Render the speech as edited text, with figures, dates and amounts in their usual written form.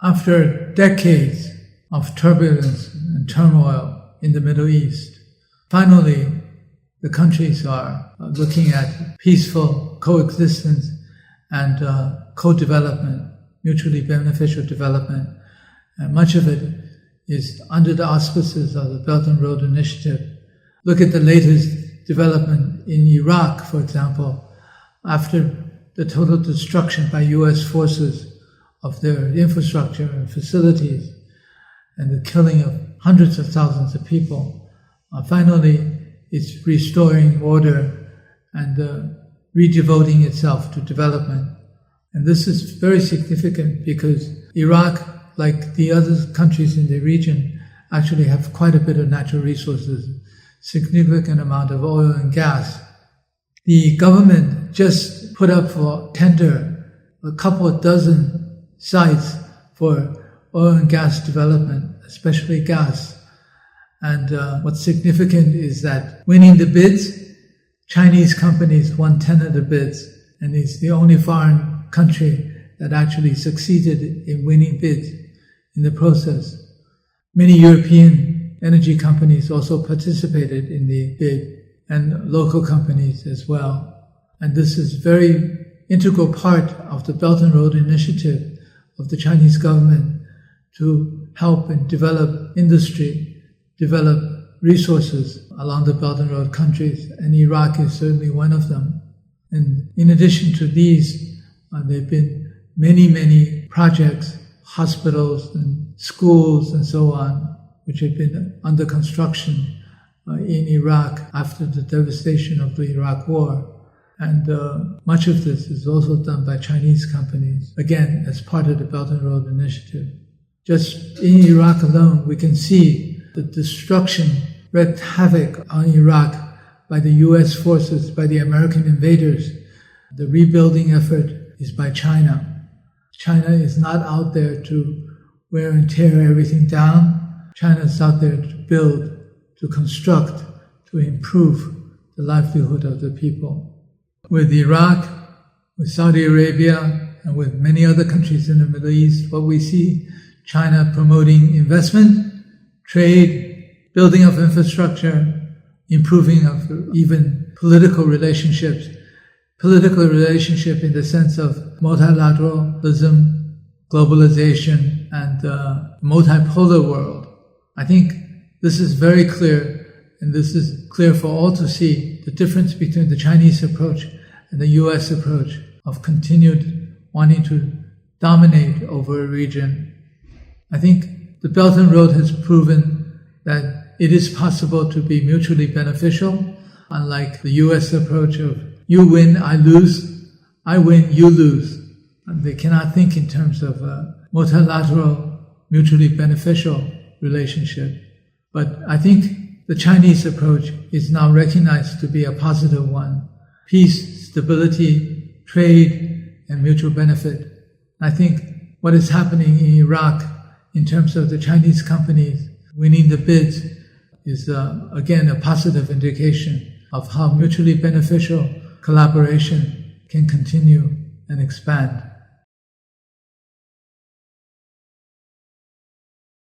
After decades of turbulence and turmoil in the Middle East, finally the countries are looking at peaceful coexistence and co-development, mutually beneficial development. And much of it is under the auspices of the Belt and Road Initiative. Look at the latest development in Iraq, for example, after the total destruction by U.S. forces of their infrastructure and facilities and the killing of hundreds of thousands of people. Finally, it's restoring order and redevoting itself to development. And this is very significant because Iraq, like the other countries in the region, actually have quite a bit of natural resources, significant amount of oil and gas. The government just put up for tender a couple of dozen sites for oil and gas development, especially gas. And what's significant is that winning the bids, Chinese companies won 10 of the bids, and it's the only foreign country that actually succeeded in winning bids in the process. Many European energy companies also participated in the bid, and local companies as well. And this is very integral part of the Belt and Road Initiative of the Chinese government to help and develop industry, develop resources along the Belt and Road countries, and Iraq is certainly one of them. And in addition to these, there have been many projects, hospitals and schools and so on, which have been under construction in Iraq after the devastation of the Iraq War. And much of this is also done by Chinese companies, again, as part of the Belt and Road Initiative. Just in Iraq alone, we can see the destruction wreaked havoc on Iraq by the U.S. forces, by the American invaders. The rebuilding effort is by China. China is not out there to wear and tear everything down. China is out there to build, to construct, to improve the livelihood of the people. With Iraq, with Saudi Arabia, and with many other countries in the Middle East, what we see, China promoting investment, trade, building of infrastructure, improving of even political relationships. Political relationship in the sense of multilateralism, globalization, and multipolar world. I think this is very clear, and this is clear for all to see, the difference between the Chinese approach and the U.S. approach of continued wanting to dominate over a region. I think the Belt and Road has proven that it is possible to be mutually beneficial, unlike the U.S. approach of you win, I lose, I win, you lose. And they cannot think in terms of a multilateral, mutually beneficial relationship. But I think the Chinese approach is now recognized to be a positive one. Peace, stability, trade, and mutual benefit. I think what is happening in Iraq in terms of the Chinese companies winning the bids is, again, a positive indication of how mutually beneficial collaboration can continue and expand.